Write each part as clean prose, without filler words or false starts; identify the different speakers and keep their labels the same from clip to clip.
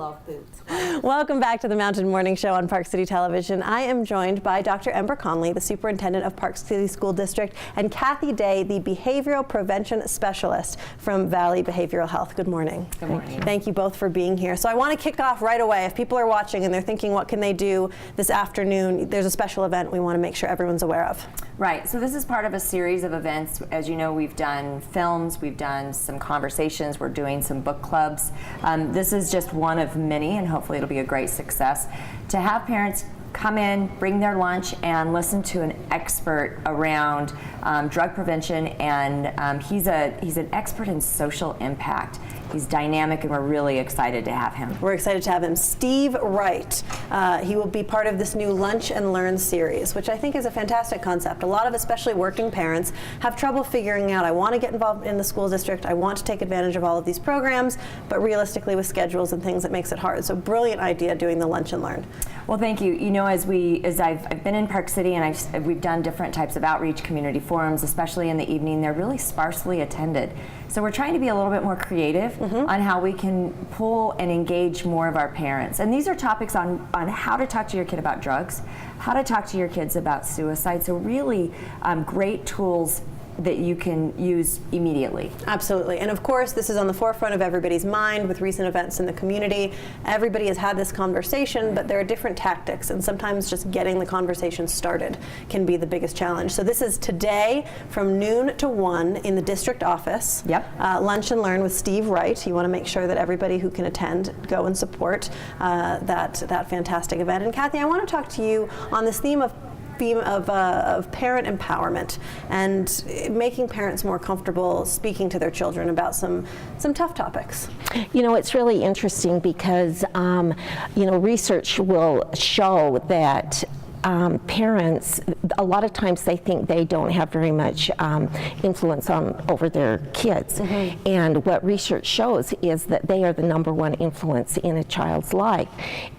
Speaker 1: love foods.
Speaker 2: Welcome back to the Mountain Morning Show on Park City Television. I am joined by Dr. Ember Conley, the Superintendent of Park City School District, and Kathy Day, the Behavioral Prevention Specialist from Valley Behavioral Health. Good morning.
Speaker 3: Good morning.
Speaker 2: Thank you both for being here. So I want to kick off right away. If people are watching and they're thinking, what can they do this afternoon? There's a special event we want to make sure everyone's aware of.
Speaker 3: Right, so this is part of a series of events. As you know, we've done films, we've done some conversations, we're doing some book clubs. This is just one of many, and hopefully it'll be a great success. To have parents come in, bring their lunch, and listen to an expert around drug prevention, and he's an expert in social impact. He's dynamic, and we're really excited to have him.
Speaker 2: We're excited to have him. Steve Wright. He will be part of this new Lunch and Learn series, which I think is a fantastic concept. A lot of especially working parents have trouble figuring out, I want to get involved in the school district, I want to take advantage of all of these programs, but realistically with schedules and things, it makes it hard. So brilliant idea doing the Lunch and Learn. Well, thank you. You know, as I've been in Park City, and we've done different types of outreach, community forums, especially in the evening. They're really sparsely attended. So we're trying to be a little bit more creative on how we can pull and engage more of our parents. And these are topics on how to talk to your kid about drugs, how to talk to your kids about suicide. So really great tools that you can use immediately. Absolutely. And of course, this is on the forefront of everybody's mind with recent events in the community. Everybody has had this conversation, but there are different tactics, and sometimes just getting the conversation started can be the biggest challenge. So this is today from noon to 1 in the district office. Yep. Lunch and Learn with Steve Wright. You want to make sure that everybody who can attend go and support that fantastic event. And Kathy, I want to talk to you on this theme of parent empowerment and making parents more comfortable speaking to their children about some tough topics.
Speaker 4: You know, it's really interesting because, you know, research will show that parents, a lot of times they think they don't have very much influence over their kids. And what research shows is that they are the #1 influence in a child's life.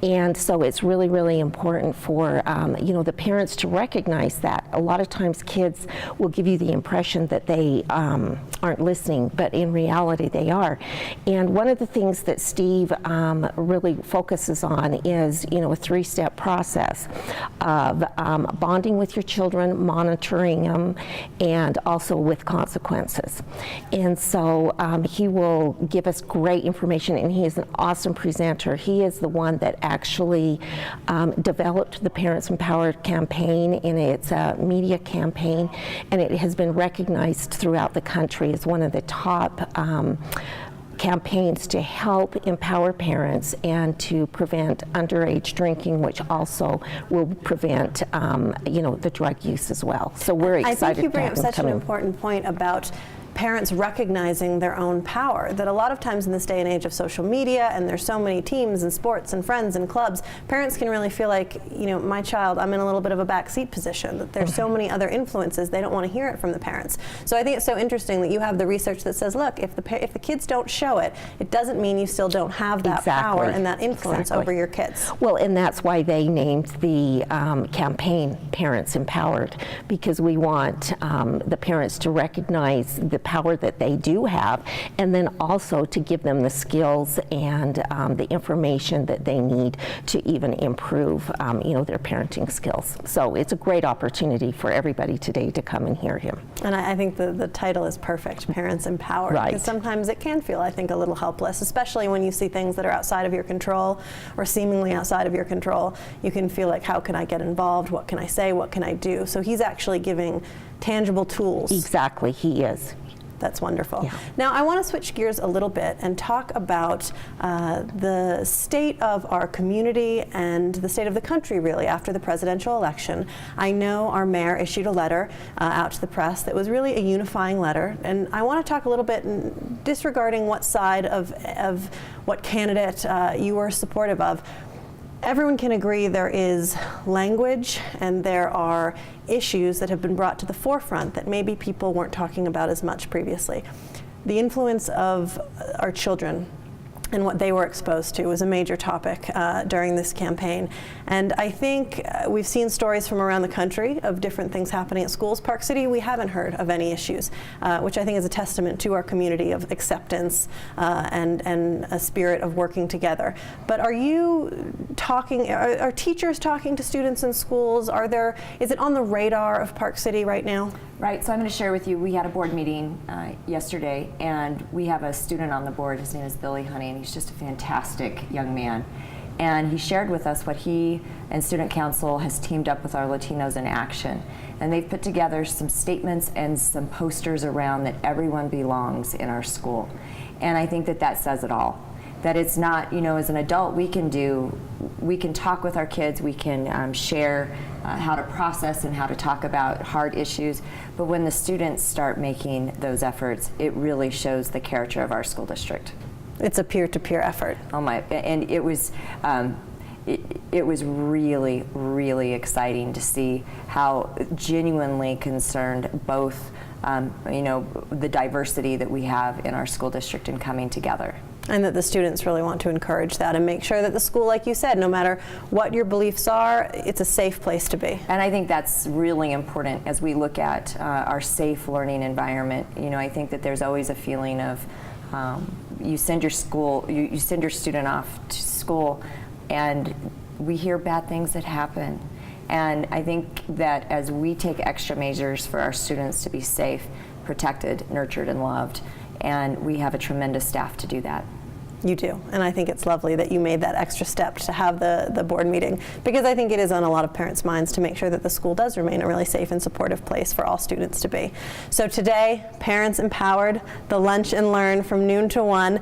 Speaker 4: And so it's really, really important for, you know, the parents to recognize that. A lot of times kids will give you the impression that they aren't listening, but in reality they are. And one of the things that Steve really focuses on is, you know, a 3-step process of bonding with your children, monitoring them, and also with consequences. And so he will give us great information, and he is an awesome presenter. He is the one that actually developed the Parents Empowered campaign, and it's a media campaign, and it has been recognized throughout the country as one of the top campaigns to help empower parents and to prevent underage drinking, which also will prevent, you know, the drug use as well. So we're excited.
Speaker 2: I think you bring up such an important point about parents recognizing their own power, that a lot of times in this day and age of social media, and there's so many teams and sports and friends and clubs, parents can really feel like, you know, my child, I'm in a little bit of a backseat position, that there's so many other influences, they don't want to hear it from the parents. So I think it's so interesting that you have the research that says, look, if the kids don't show it, it doesn't mean you still don't have that power and that influence over your kids.
Speaker 4: Well, and that's why they named the campaign Parents Empowered, because we want the parents to recognize the power that they do have, and then also to give them the skills and the information that they need to even improve, you know, their parenting skills. So it's a great opportunity for everybody today to come and hear him.
Speaker 2: And I think the title is perfect, Parents Empowered, because sometimes it can feel, I think, a little helpless, especially when you see things that are outside of your control or seemingly outside of your control. You can feel like, how can I get involved? What can I say? What can I do? So he's actually giving tangible tools.
Speaker 4: Exactly, he is.
Speaker 2: That's wonderful. Yeah. Now I want to switch gears a little bit and talk about the state of our community and the state of the country really after the presidential election. I know our mayor issued a letter out to the press that was really a unifying letter, and I want to talk a little bit, disregarding what side of what candidate you were supportive of. Everyone can agree there is language and there are issues that have been brought to the forefront that maybe people weren't talking about as much previously. The influence of our children and what they were exposed to was a major topic during this campaign. And I think we've seen stories from around the country of different things happening at schools. Park City, we haven't heard of any issues, which I think is a testament to our community of acceptance and a spirit of working together. But are you talking, are teachers talking to students in schools? Is it on the radar of Park City right now?
Speaker 3: Right, so I'm going to share with you, we had a board meeting yesterday, and we have a student on the board. His name is Billy Honey, and he's just a fantastic young man. And he shared with us what he and Student Council has teamed up with our Latinos in Action. And they've put together some statements and some posters around that everyone belongs in our school. And I think that that says it all. That it's not, you know, as an adult, we can talk with our kids, we can share how to process and how to talk about hard issues, but when the students start making those efforts, it really shows the character of our school district.
Speaker 2: It's a peer-to-peer effort.
Speaker 3: Oh my, and it was really, really exciting to see how genuinely concerned both, you know, the diversity that we have in our school district and coming together.
Speaker 2: And that the students really want to encourage that and make sure that the school, like you said, no matter what your beliefs are, it's a safe place to be.
Speaker 3: And I think that's really important as we look at our safe learning environment. You know, I think that there's always a feeling of you send your student off to school, and we hear bad things that happen. And I think that as we take extra measures for our students to be safe, protected, nurtured, and loved, and we have a tremendous staff to do that.
Speaker 2: You do, and I think it's lovely that you made that extra step to have the board meeting, because I think it is on a lot of parents' minds to make sure that the school does remain a really safe and supportive place for all students to be. So today, Parents Empowered, the Lunch and Learn from noon to 1.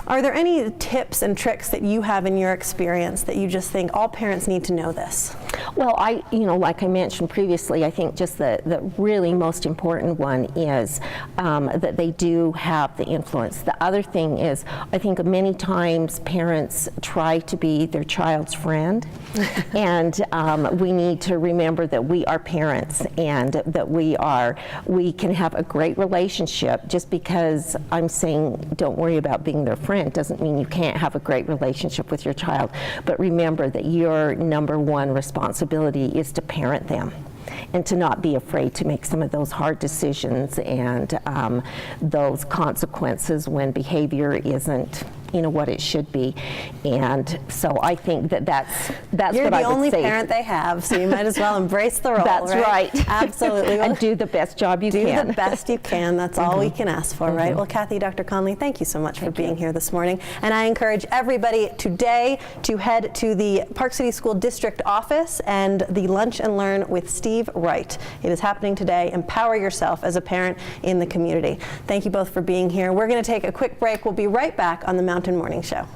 Speaker 2: Are there any tips and tricks that you have in your experience that you just think all parents need to know this?
Speaker 4: Well, like I mentioned previously, I think just the really most important one is that they do have the influence. The other thing is, I think many times parents try to be their child's friend, and we need to remember that we are parents and that we can have a great relationship. Just because I'm saying don't worry about being their friend doesn't mean you can't have a great relationship with your child. But remember that your number one responsibility is to parent them, and to not be afraid to make some of those hard decisions and those consequences when behavior isn't, you know, what it should be. And so I think that's what I would say.
Speaker 2: You're the only parent they have, so you might as well embrace the role.
Speaker 4: That's right.
Speaker 2: Absolutely.
Speaker 4: And do the best job you can.
Speaker 2: Do the best you can. That's all we can ask for, right? Well, Kathy, Dr. Conley, thank you so much for being here this morning. And I encourage everybody today to head to the Park City School District office and the Lunch and Learn with Steve Wright. It is happening today. Empower yourself as a parent in the community. Thank you both for being here. We're going to take a quick break. We'll be right back on the Mountain Morning Show.